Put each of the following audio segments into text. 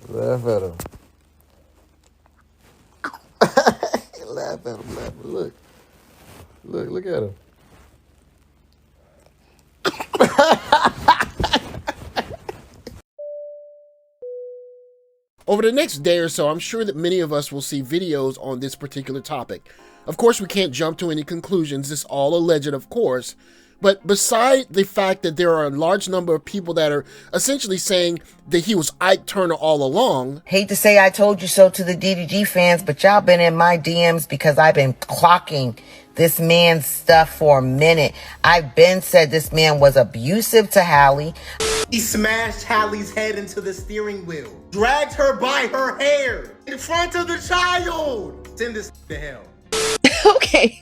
Laugh at him. Laugh at him. Laugh at him. Look. Look at him. Over the next day or so, I'm sure that many of us will see videos on this particular topic. Of course, we can't jump to any conclusions. It's all alleged, of course. But beside the fact that there are a large number of people that are essentially saying that he was Ike Turner all along. Hate to say I told you so to the DDG fans, but y'all been in my DMs because I've been clocking this man's stuff for a minute. I've been said this man was abusive to Halle. He smashed Halle's head into the steering wheel, dragged her by her hair in front of the child. Send this to hell. Okay,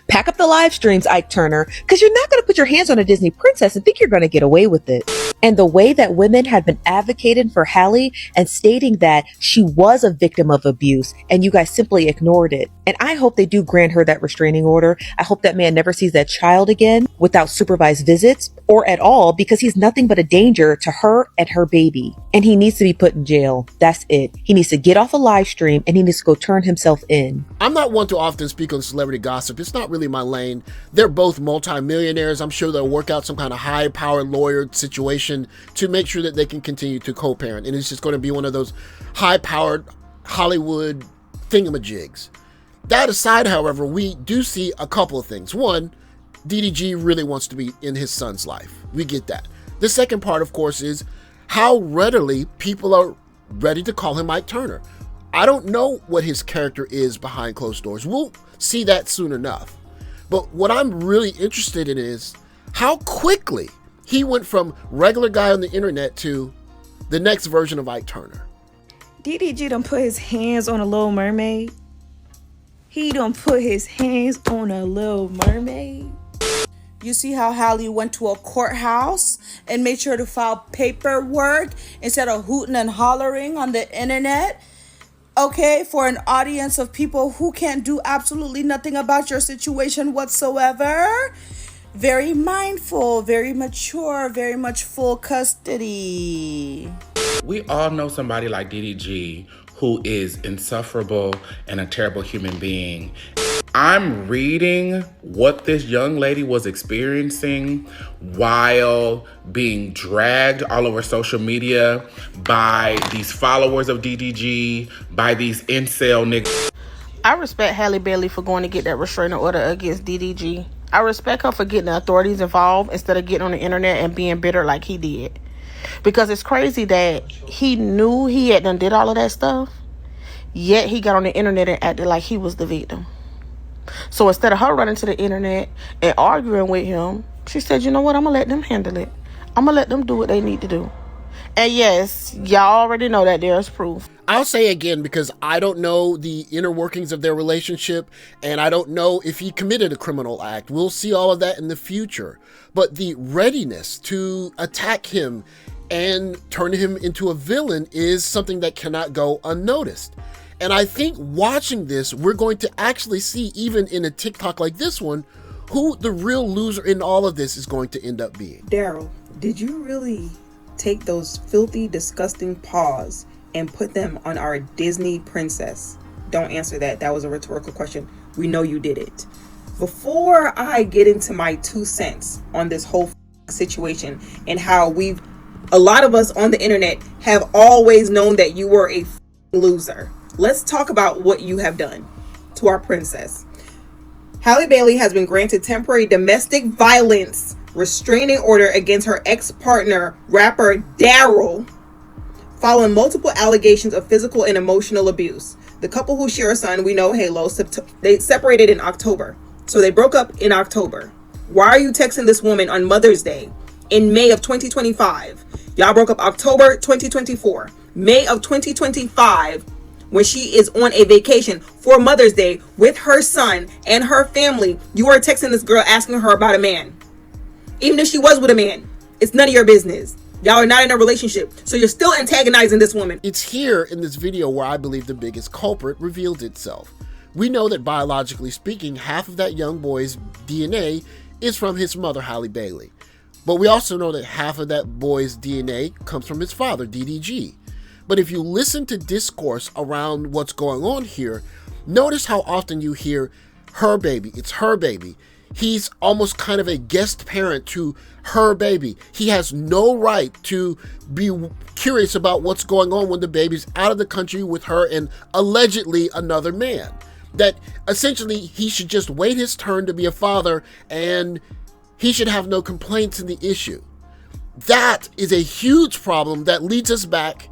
pack up the live streams, Ike Turner, because you're not going to put your hands on a Disney princess and think you're going to get away with it. And the way that women had been advocating for Halle and stating that she was a victim of abuse and you guys simply ignored it. And I hope they do grant her that restraining order. I hope that man never sees that child again without supervised visits or at all, because he's nothing but a danger to her and her baby. And he needs to be put in jail. That's it. He needs to get off a live stream and he needs to go turn himself in. I'm not one to often speak on celebrity gossip. It's not really my lane. They're both multimillionaires. I'm sure they'll work out some kind of high-powered lawyer situation to make sure that they can continue to co-parent. And it's just going to be one of those high-powered Hollywood thingamajigs. That aside, however, we do see a couple of things. One, DDG really wants to be in his son's life. We get that. The second part, of course, is how readily people are ready to call him Ike Turner. I don't know what his character is behind closed doors. We'll see that soon enough. But what I'm really interested in is how quickly he went from regular guy on the internet to the next version of Ike Turner. DDG done put his hands on a Little Mermaid. He done put his hands on a Little Mermaid. You see how Halle went to a courthouse and made sure to file paperwork instead of hooting and hollering on the internet? Okay, for an audience of people who can't do absolutely nothing about your situation whatsoever. Very mindful, very mature, very much full custody. We all know somebody like DDG who is insufferable and a terrible human being. I'm reading what this young lady was experiencing while being dragged all over social media by these followers of DDG, by these incel niggas. I respect Halle Bailey for going to get that restraining order against DDG. I respect her for getting the authorities involved instead of getting on the internet and being bitter like he did. Because it's crazy that he knew he had done did all of that stuff, yet he got on the internet and acted like he was the victim. So instead of her running to the internet and arguing with him, she said, you know what, I'm going to let them handle it. I'm going to let them do what they need to do. And yes, y'all already know that there's proof. I'll say again, because I don't know the inner workings of their relationship, and I don't know if he committed a criminal act. We'll see all of that in the future. But the readiness to attack him and turn him into a villain is something that cannot go unnoticed. And I think watching this, we're going to actually see, even in a TikTok like this one, who the real loser in all of this is going to end up being. Daryl, did you really take those filthy, disgusting paws and put them on our Disney princess? Don't answer that. That was a rhetorical question. We know you did it. Before I get into my 2 cents on this whole situation and how a lot of us on the internet have always known that you were a loser, let's talk about what you have done to our princess. Halle Bailey has been granted temporary domestic violence restraining order against her ex-partner, rapper Daryl, following multiple allegations of physical and emotional abuse. The couple who share a son, we know Halo, they separated in October. So they broke up in October. Why are you texting this woman on Mother's Day in May of 2025? Y'all broke up October 2024. May of 2025, when she is on a vacation for Mother's Day with her son and her family, you are texting this girl asking her about a man. Even if she was with a man, it's none of your business. Y'all are not in a relationship, so you're still antagonizing this woman. It's here in this video where I believe the biggest culprit revealed itself. We know that biologically speaking, half of that young boy's DNA is from his mother, Halle Bailey. But we also know that half of that boy's DNA comes from his father, DDG. But if you listen to discourse around what's going on here, notice how often you hear her baby, it's her baby. He's almost kind of a guest parent to her baby. He has no right to be curious about what's going on when the baby's out of the country with her and allegedly another man. That essentially he should just wait his turn to be a father and he should have no complaints in the issue. That is a huge problem that leads us back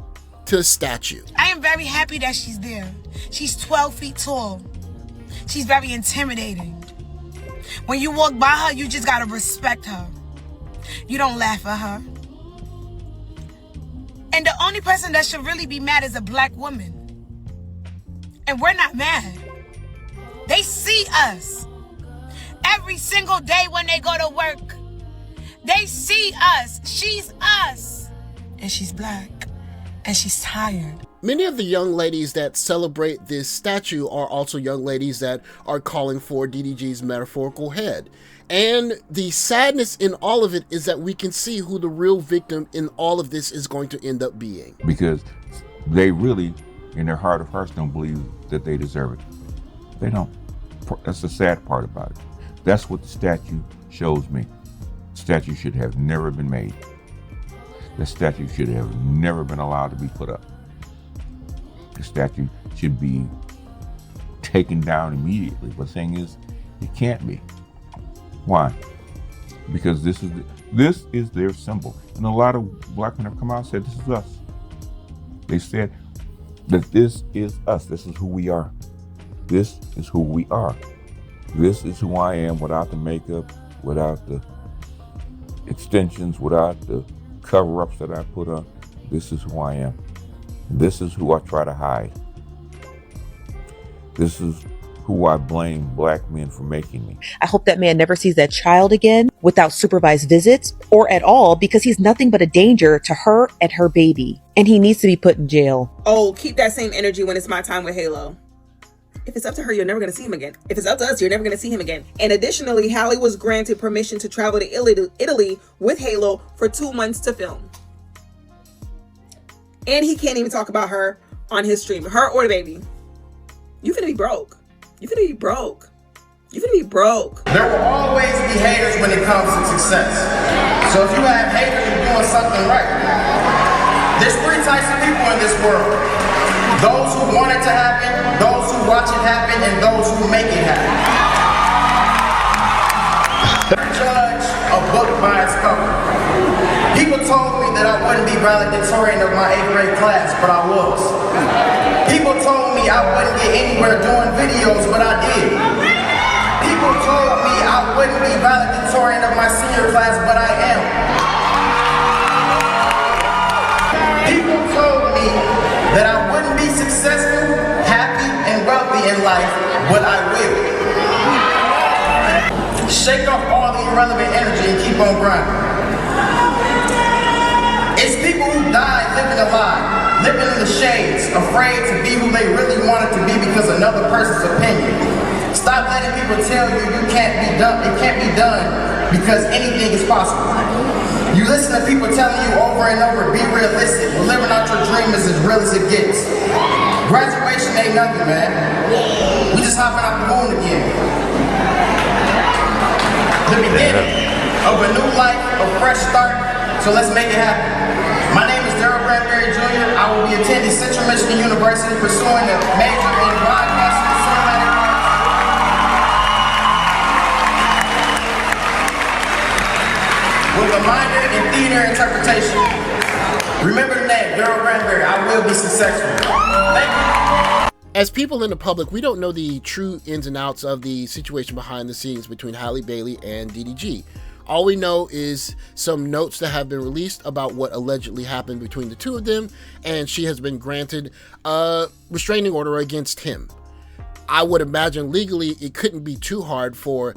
to a statue. I am very happy that she's there. She's 12 feet tall. She's very intimidating. When you walk by her, you just gotta respect her. You don't laugh at her. And the only person that should really be mad is a black woman. And we're not mad. They see us. Every single day when they go to work, they see us. She's us. And she's black. And she's tired. Many of the young ladies that celebrate this statue are also young ladies that are calling for DDG's metaphorical head. And the sadness in all of it is that we can see who the real victim in all of this is going to end up being. Because they really, in their heart of hearts, don't believe that they deserve it. They don't. That's the sad part about it. That's what the statue shows me. The statue should have never been made. The statue should have never been allowed to be put up. The statue should be taken down immediately. But the thing is, it can't be. Why? Because this is their symbol. And a lot of black men have come out and said, this is us. They said that this is us. This is who we are. This is who we are. This is who I am without the makeup, without the extensions, without the cover-ups that I put on. This is who I am. This is who I try to hide. This is who I blame black men for making me. I hope that man never sees that child again without supervised visits or at all, because he's nothing but a danger to her and her baby. And he needs to be put in jail. Oh, keep that same energy when it's my time with Halo. If it's up to her, you're never going to see him again. If it's up to us, you're never going to see him again. And additionally, Halle was granted permission to travel to Italy with Halo for 2 months to film. And he can't even talk about her on his stream. Her or the baby. You finna be broke. You finna be broke. You finna be broke. There will always be haters when it comes to success. So if you have haters, you're doing something right. There's 3 types of people in this world. Those who want it to happen, those who watch it happen, and those who make it happen. Judge a book by its cover. People told me that I wouldn't be valedictorian of my 8th grade class, but I was. People told me I wouldn't get anywhere doing videos, but I did. People told me I wouldn't be valedictorian of my senior class, but I am. People told me that I wouldn't be successful, happy, and wealthy in life, but I will. Shake off all the irrelevant energy and keep on grinding. It's people who died living a lie, living in the shades, afraid to be who they really wanted to be because another person's opinion. Stop letting people tell you you can't be done. It can't be done because anything is possible. You listen to people telling you over and over, be realistic. Well, living out your dream is as real as it gets. Graduation ain't nothing, man. We just hopping out the moon again. The beginning of a new life, a fresh start. So let's make it happen. My name is Daryl Bradbury Jr. I will be attending Central Michigan University pursuing a major in broadcasting and cinematic arts. With a minor in theater interpretation. Remember the name, Daryl Bradbury. I will be successful. Thank you. As people in the public, we don't know the true ins and outs of the situation behind the scenes between Halle Bailey and DDG. All we know is some notes that have been released about what allegedly happened between the two of them, and she has been granted a restraining order against him. I would imagine legally it couldn't be too hard for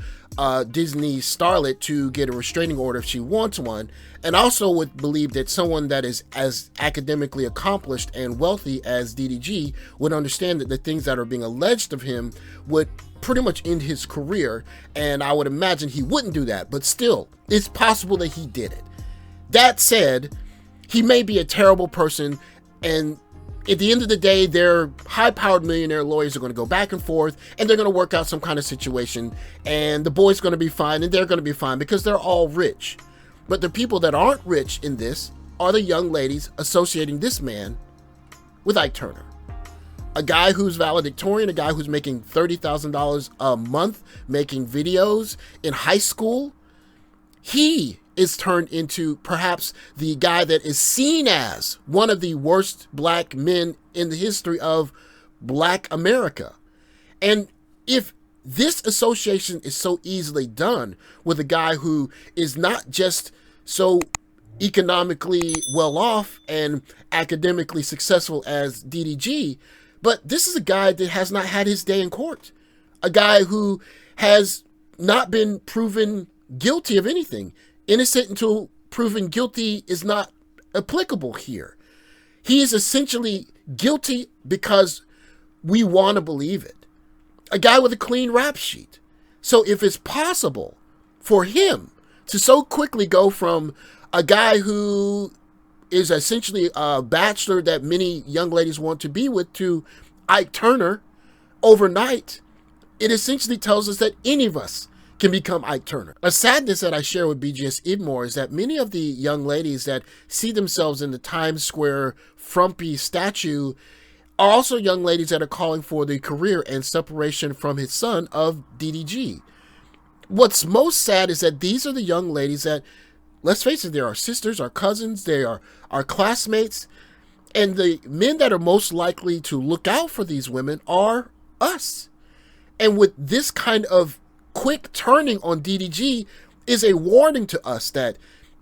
Disney starlet to get a restraining order if she wants one. And also would believe that someone that is as academically accomplished and wealthy as DDG would understand that the things that are being alleged of him would pretty much end his career. And I would imagine he wouldn't do that, but still, it's possible that he did it. That said, he may be a terrible person, and at the end of the day, their high-powered millionaire lawyers are going to go back and forth, and they're going to work out some kind of situation, and the boy's going to be fine, and they're going to be fine because they're all rich. But the people that aren't rich in this are the young ladies associating this man with Ike Turner. A guy who's valedictorian, a guy who's making $30,000 a month, making videos in high school. He is turned into perhaps the guy that is seen as one of the worst black men in the history of Black America. And if this association is so easily done with a guy who is not just so economically well off and academically successful as DDG, but this is a guy that has not had his day in court. A guy who has not been proven guilty of anything. Innocent until proven guilty is not applicable here. He is essentially guilty because we want to believe it. A guy with a clean rap sheet. So if it's possible for him to so quickly go from a guy who is essentially a bachelor that many young ladies want to be with to Ike Turner overnight, it essentially tells us that any of us can become Ike Turner. A sadness that I share with BGS Idmore is that many of the young ladies that see themselves in the Times Square frumpy statue are also young ladies that are calling for the career and separation from his son of DDG. What's most sad is that these are the young ladies that, let's face it, they're our sisters, our cousins, they are our classmates, and the men that are most likely to look out for these women are us. And with this kind of quick turning on DDG is a warning to us that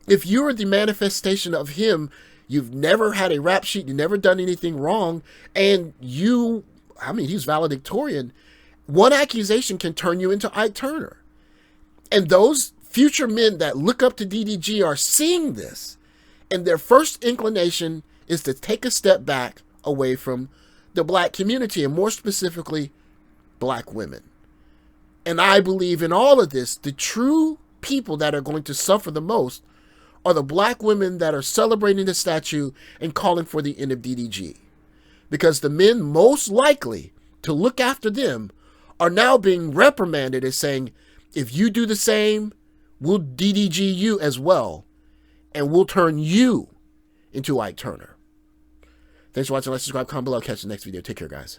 if you're the manifestation of him, you've never had a rap sheet, you've never done anything wrong, and he's valedictorian, one accusation can turn you into Ike Turner. And those future men that look up to DDG are seeing this, and their first inclination is to take a step back away from the black community, and more specifically, black women. And I believe in all of this, the true people that are going to suffer the most are the black women that are celebrating the statue and calling for the end of DDG. Because the men most likely to look after them are now being reprimanded as saying, if you do the same, we'll DDG you as well, and we'll turn you into Ike Turner. Thanks for watching. Like, subscribe, comment below. Catch you next video. Take care, guys.